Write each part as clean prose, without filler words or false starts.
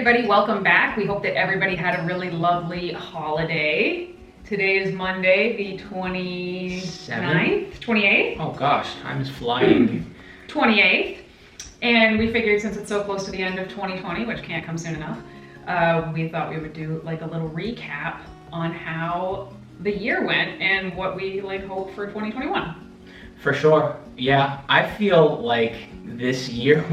everybody, welcome back. We hope that everybody had a really lovely holiday. Today is Monday, the 29th, 28th? Oh gosh, time is flying. 28th. And we figured since it's so close to the end of 2020, which can't come soon enough, we thought we would do like a little recap on how the year went and what we hope for 2021. For sure, yeah. I feel like this year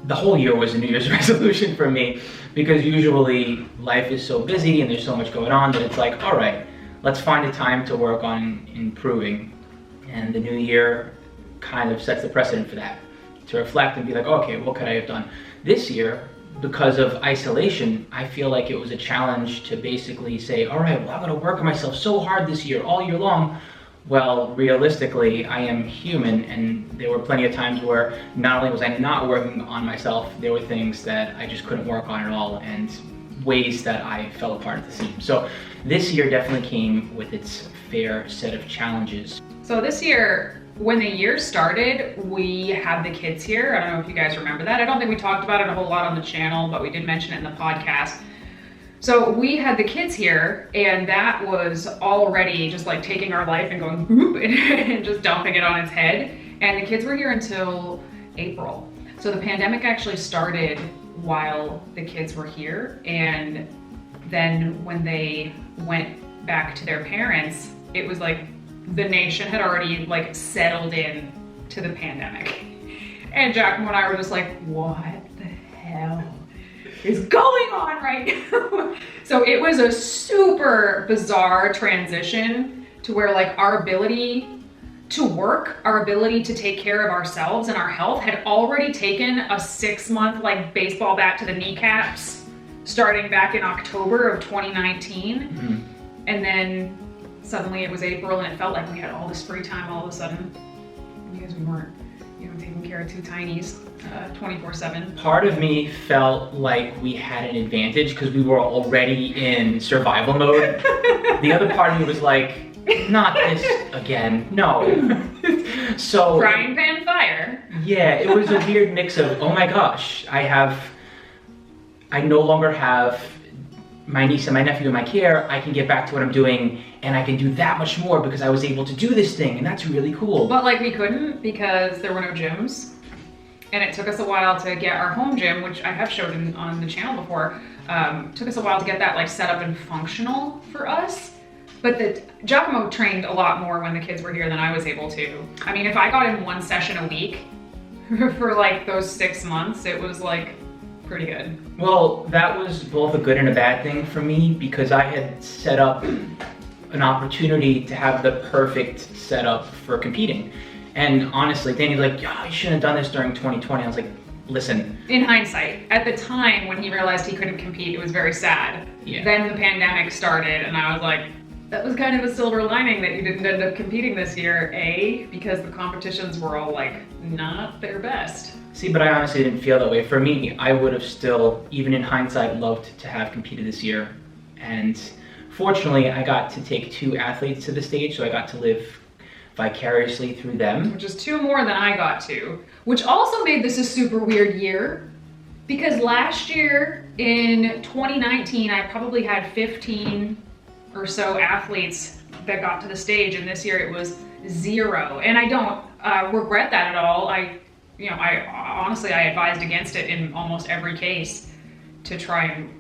the whole year was a New Year's resolution for me, because usually life is so busy and there's so much going on that it's like, all right, let's find a time to work on improving. And the new year kind of sets the precedent for that, to reflect and be like, okay, what could I have done? This year, because of isolation, I feel like it was a challenge to basically say, all right, well, I'm gonna work on myself so hard this year, all year long. Well, realistically, I am human, and there were plenty of times where not only was I not working on myself, there were things that I just couldn't work on at all, and ways that I fell apart at the seams. So this year definitely came with its fair set of challenges. So this year, when the year started, we had the kids here. I don't know if you guys remember that. I don't think we talked about it a whole lot on the channel, but we did mention it in the podcast. So we had the kids here, and that was already just like taking our life and going boop and just dumping it on its head. And the kids were here until April. So the pandemic actually started while the kids were here. And then when they went back to their parents, it was like the nation had already like settled in to the pandemic. And Giacomo and I were just like, what the hell is going on right now? So it was a super bizarre transition to where like our ability to work, our ability to take care of ourselves and our health had already taken a 6-month like baseball bat to the kneecaps starting back in October of 2019. Mm-hmm. And then suddenly it was April and it felt like we had all this free time all of a sudden because we weren't taking care of two tinies 24/7. Part of me felt like we had an advantage because we were already in survival mode. The other part of me was like, not this again, no. So frying pan fire. Yeah, it was a weird mix of, oh my gosh, I no longer have my niece and my nephew in my care. I can get back to what I'm doing, and I can do that much more because I was able to do this thing, and that's really cool. But like we couldn't because there were no gyms, and it took us a while to get our home gym, which I have showed on the channel before. Took us a while to get that like set up and functional for us. But Giacomo trained a lot more when the kids were here than I was able to. I mean, if I got in one session a week for like those 6 months, it was like pretty good. Well, that was both a good and a bad thing for me because I had set up an opportunity to have the perfect setup for competing. And honestly, Danny's like, yeah, you shouldn't have done this during 2020. I was like, listen. In hindsight, at the time when he realized he couldn't compete, it was very sad. Yeah. Then the pandemic started and I was like, that was kind of a silver lining that you didn't end up competing this year, A, because the competitions were all like not their best. See, but I honestly didn't feel that way. For me, I would have still, even in hindsight, loved to have competed this year. And fortunately, I got to take 2 athletes to the stage, so I got to live vicariously through them. Which is 2 more than I got to, which also made this a super weird year. Because last year, in 2019, I probably had 15 or so athletes that got to the stage, and this year it was 0. And I don't regret that at all. I honestly advised against it in almost every case to try and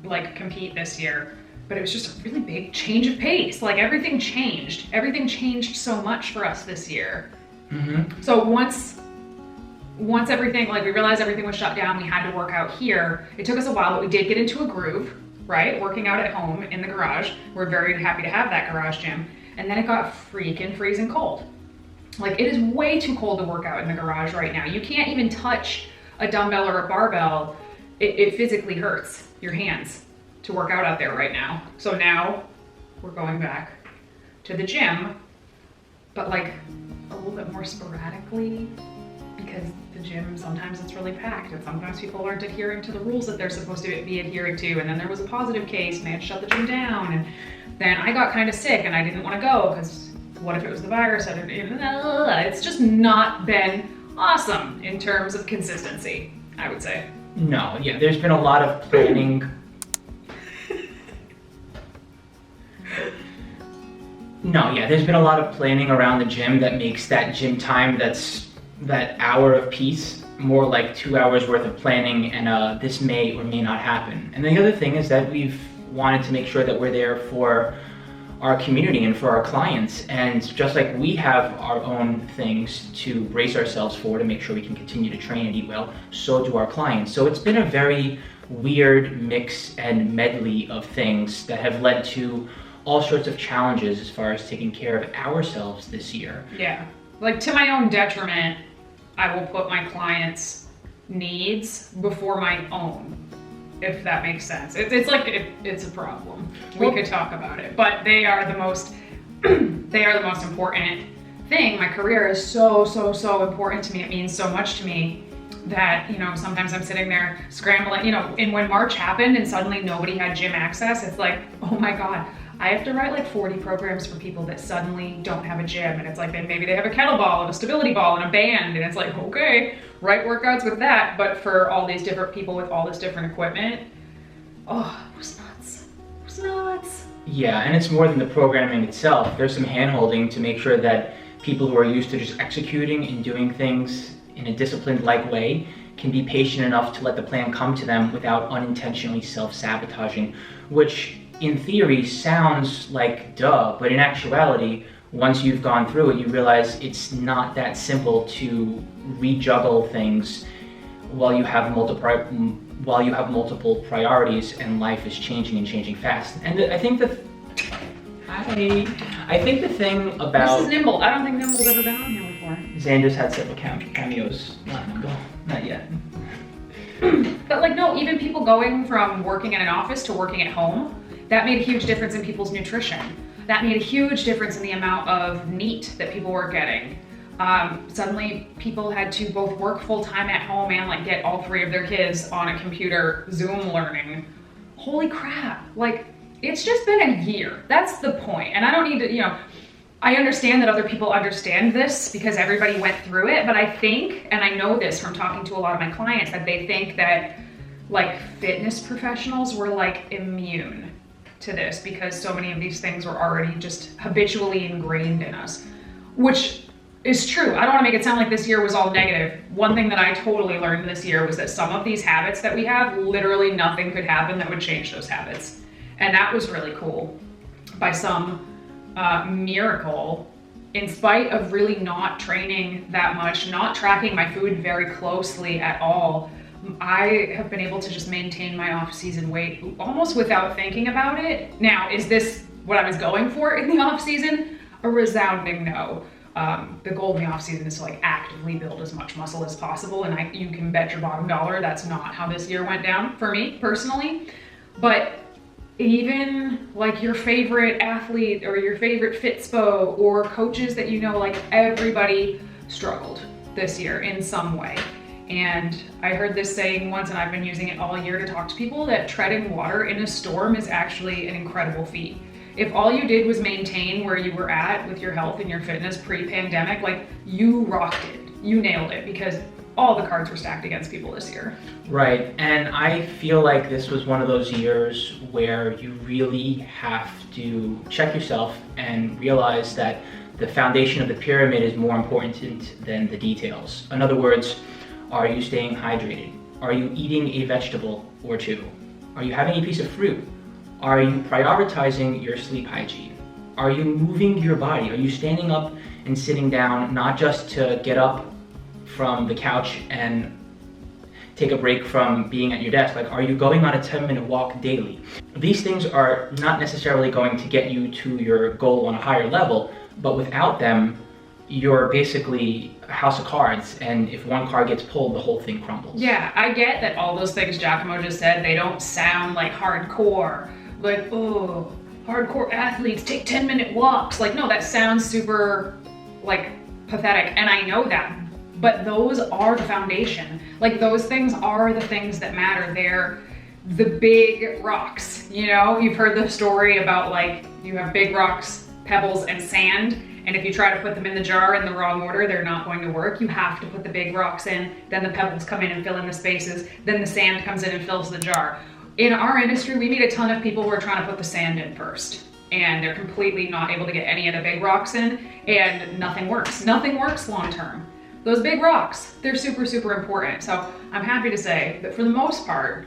like compete this year. But it was just a really big change of pace. Like everything changed. Everything changed so much for us this year. Mm-hmm. So once everything, like we realized everything was shut down, we had to work out here. It took us a while, but we did get into a groove, right? Working out at home in the garage. We're very happy to have that garage gym. And then it got freaking freezing cold. Like it is way too cold to work out in the garage right now. You can't even touch a dumbbell or a barbell. It physically hurts your hands to work out there right now. So now we're going back to the gym, but like a little bit more sporadically because the gym, sometimes it's really packed and sometimes people aren't adhering to the rules that they're supposed to be adhering to. And then there was a positive case and they had to shut the gym down. And then I got kind of sick and I didn't want to go because what if it was the virus? It's just not been awesome in terms of consistency, I would say. No, yeah, there's been a lot of planning. No, yeah, there's been a lot of planning around the gym that makes that gym time, that's that hour of peace, more like 2 hours worth of planning, and this may or may not happen. And the other thing is that we've wanted to make sure that we're there for our community and for our clients. And just like we have our own things to brace ourselves for to make sure we can continue to train and eat well, so do our clients. So it's been a very weird mix and medley of things that have led to all sorts of challenges as far as taking care of ourselves this year. Yeah, like to my own detriment, I will put my clients' needs before my own, if that makes sense. It's like it's a problem. We could talk about it, but they are the most they are the most important thing. My career is so important to me. It means so much to me that, you know, sometimes I'm sitting there scrambling, you know, and when March happened and suddenly nobody had gym access, it's like, oh my God, I have to write like 40 programs for people that suddenly don't have a gym. And it's like, maybe they have a kettlebell and a stability ball and a band. And it's like, okay, write workouts with that. But for all these different people with all this different equipment, oh, it was nuts. It was nuts. Yeah, and it's more than the programming itself. There's some hand-holding to make sure that people who are used to just executing and doing things in a disciplined-like way can be patient enough to let the plan come to them without unintentionally self-sabotaging, which in theory sounds like duh, but in actuality, once you've gone through it, you realize it's not that simple to rejuggle things while you have multiple priorities and life is changing and changing fast. And I think the thing about... This is Nimble. I don't think Nimble's ever been on here before. Xander's had several cameos. Not yet. But like, no, even people going from working in an office to working at home, that made a huge difference in people's nutrition. That made a huge difference in the amount of meat that people were getting. Suddenly people had to both work full-time at home and like get all 3 of their kids on a computer Zoom learning. Holy crap, like it's just been a year. That's the point. And I don't need to, you know, I understand that other people understand this because everybody went through it, but I think, and I know this from talking to a lot of my clients, that they think that like fitness professionals were like immune to this because so many of these things were already just habitually ingrained in us, which is true. I don't want to make it sound like this year was all negative. One thing that I totally learned this year was that some of these habits that we have, literally nothing could happen that would change those habits. And that was really cool. By some miracle, in spite of really not training that much, not tracking my food very closely at all, I have been able to just maintain my off-season weight almost without thinking about it. Now, is this what I was going for in the off-season? A resounding no. The goal in the off-season is to like actively build as much muscle as possible, and you can bet your bottom dollar that's not how this year went down for me personally. But even like your favorite athlete or your favorite fitspo or coaches that you know, like everybody struggled this year in some way. And I heard this saying once, and I've been using it all year to talk to people, that treading water in a storm is actually an incredible feat. If all you did was maintain where you were at with your health and your fitness pre-pandemic, like you rocked it, you nailed it, because all the cards were stacked against people this year. Right, and I feel like this was one of those years where you really have to check yourself and realize that the foundation of the pyramid is more important than the details. In other words, are you staying hydrated? Are you eating a vegetable or 2? Are you having a piece of fruit? Are you prioritizing your sleep hygiene? Are you moving your body? Are you standing up and sitting down, not just to get up from the couch and take a break from being at your desk? Like, are you going on a 10-minute walk daily? These things are not necessarily going to get you to your goal on a higher level, but without them, you're basically a house of cards, and if one card gets pulled, the whole thing crumbles. Yeah, I get that all those things Giacomo just said, they don't sound like hardcore. Like, oh, hardcore athletes take 10-minute walks. Like, no, that sounds super, like, pathetic, and I know that. But those are the foundation. Like, those things are the things that matter. They're the big rocks, you know? You've heard the story about, like, you have big rocks, pebbles, and sand, And if you try to put them in the jar in the wrong order, they're not going to work. You have to put the big rocks in, then the pebbles come in and fill in the spaces, then the sand comes in and fills the jar. In our industry, we meet a ton of people who are trying to put the sand in first, and they're completely not able to get any of the big rocks in, and nothing works. Nothing works long term. Those big rocks, they're super, super important. So I'm happy to say that for the most part,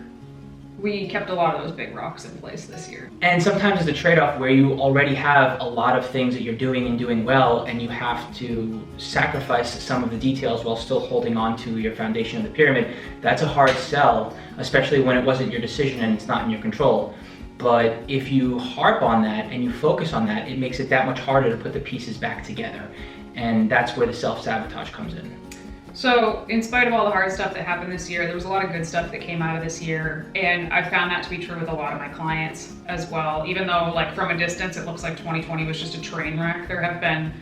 we kept a lot of those big rocks in place this year. And sometimes it's a trade-off where you already have a lot of things that you're doing and doing well, and you have to sacrifice some of the details while still holding on to your foundation of the pyramid. That's a hard sell, especially when it wasn't your decision and it's not in your control. But if you harp on that and you focus on that, it makes it that much harder to put the pieces back together. And that's where the self-sabotage comes in. So in spite of all the hard stuff that happened this year, there was a lot of good stuff that came out of this year. And I found that to be true with a lot of my clients as well. Even though like from a distance, it looks like 2020 was just a train wreck, there have been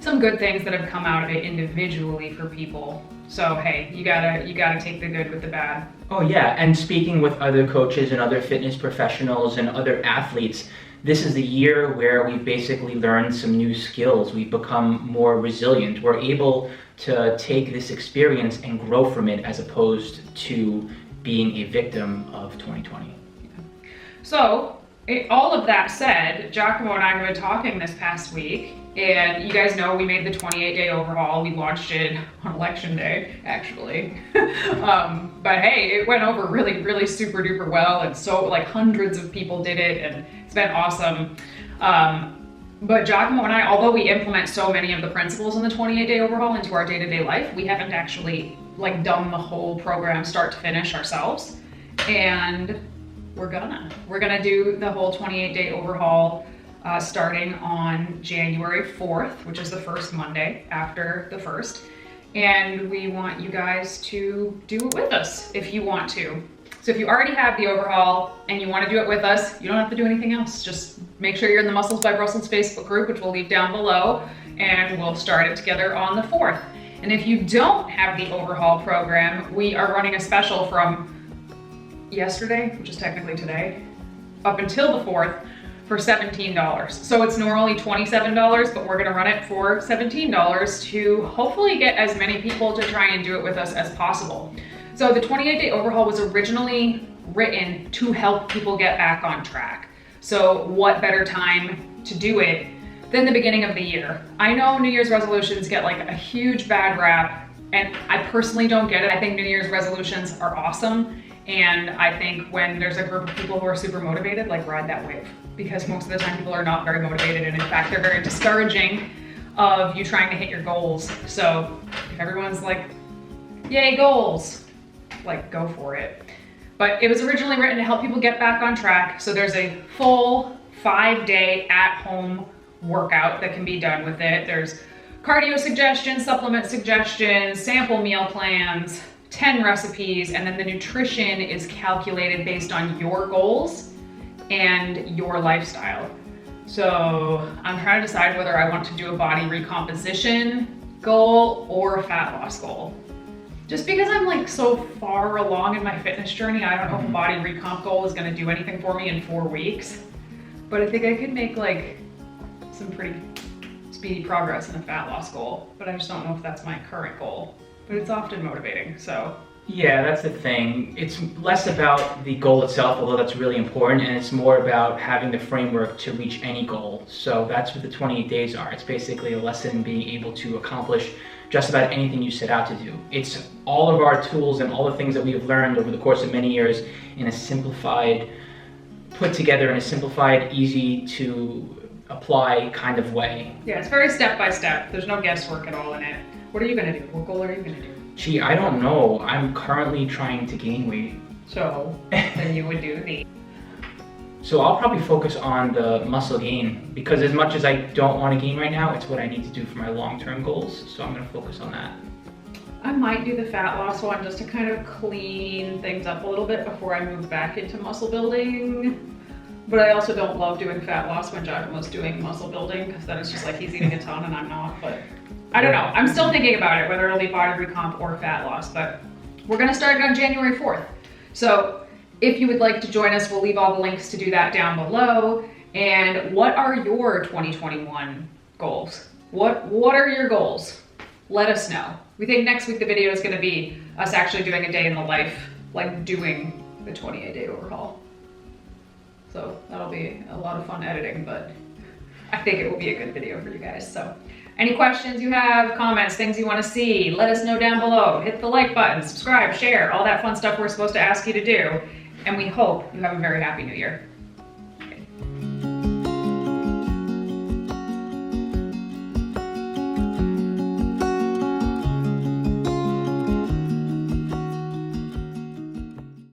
some good things that have come out of it individually for people. So hey, you gotta take the good with the bad. Oh yeah, and speaking with other coaches and other fitness professionals and other athletes, this is the year where we've basically learned some new skills. We've become more resilient. We're able to take this experience and grow from it as opposed to being a victim of 2020. So all of that said, Giacomo and I have been talking this past week, and you guys know we made the 28-day overhaul. We launched it on election day, actually. But hey, it went over really, really super duper well, and so like hundreds of people did it, and it's been awesome. But Giacomo and I, although we implement so many of the principles in the 28-day overhaul into our day-to-day life, we haven't actually like done the whole program start to finish ourselves. And we're gonna do the whole 28-day overhaul starting on January 4th, which is the first Monday after the 1st. And we want you guys to do it with us if you want to. So if you already have the overhaul and you want to do it with us, you don't have to do anything else. Just make sure you're in the Muscles by Brussels Facebook group, which we'll leave down below, and we'll start it together on the 4th. And if you don't have the overhaul program, we are running a special from yesterday, which is technically today, up until the 4th for $17. So it's normally $27, but we're gonna run it for $17 to hopefully get as many people to try and do it with us as possible. So the 28-day overhaul was originally written to help people get back on track. So what better time to do it than the beginning of the year? I know New Year's resolutions get like a huge bad rap, and I personally don't get it. I think New Year's resolutions are awesome. And I think when there's a group of people who are super motivated, like ride that wave, because most of the time people are not very motivated, and in fact, they're very discouraging of you trying to hit your goals. So if everyone's like, yay goals, like go for it. But it was originally written to help people get back on track. So there's a full 5-day at-home workout that can be done with it. There's cardio suggestions, supplement suggestions, sample meal plans, 10 recipes, and then the nutrition is calculated based on your goals and your lifestyle. So I'm trying to decide whether I want to do a body recomposition goal or a fat loss goal. Just because I'm like so far along in my fitness journey, I don't know if a body recomp goal is gonna do anything for me in 4 weeks, but I think I could make like some pretty speedy progress in a fat loss goal, but I just don't know if that's my current goal. But it's often motivating, so. Yeah, that's the thing. It's less about the goal itself, although that's really important, and it's more about having the framework to reach any goal. So that's what the 28 days are. It's basically a lesson in being able to accomplish just about anything you set out to do. It's all of our tools and all the things that we have learned over the course of many years in a simplified, put together in a simplified, easy to apply kind of way. Yeah, it's very step by step. There's no guesswork at all in it. What are you gonna do? What goal are you gonna do? Gee, I don't know. I'm currently trying to gain weight. So then you would do the. So I'll probably focus on the muscle gain, because as much as I don't want to gain right now, it's what I need to do for my long-term goals. So I'm gonna focus on that. I might do the fat loss one just to kind of clean things up a little bit before I move back into muscle building. But I also don't love doing fat loss when Giacomo's doing muscle building, because then it's just like he's eating a ton and I'm not, but I don't know. I'm still thinking about it, whether it'll be body recomp or fat loss, but we're gonna start it on January 4th. So if you would like to join us, we'll leave all the links to do that down below. And what are your 2021 goals? What are your goals? Let us know. We think next week the video is gonna be us actually doing a day in the life, like doing the 28-day overhaul. So that'll be a lot of fun editing, but I think it will be a good video for you guys. So any questions you have, comments, things you want to see, let us know down below. Hit the like button, subscribe, share, all that fun stuff we're supposed to ask you to do. And we hope you have a very happy new year.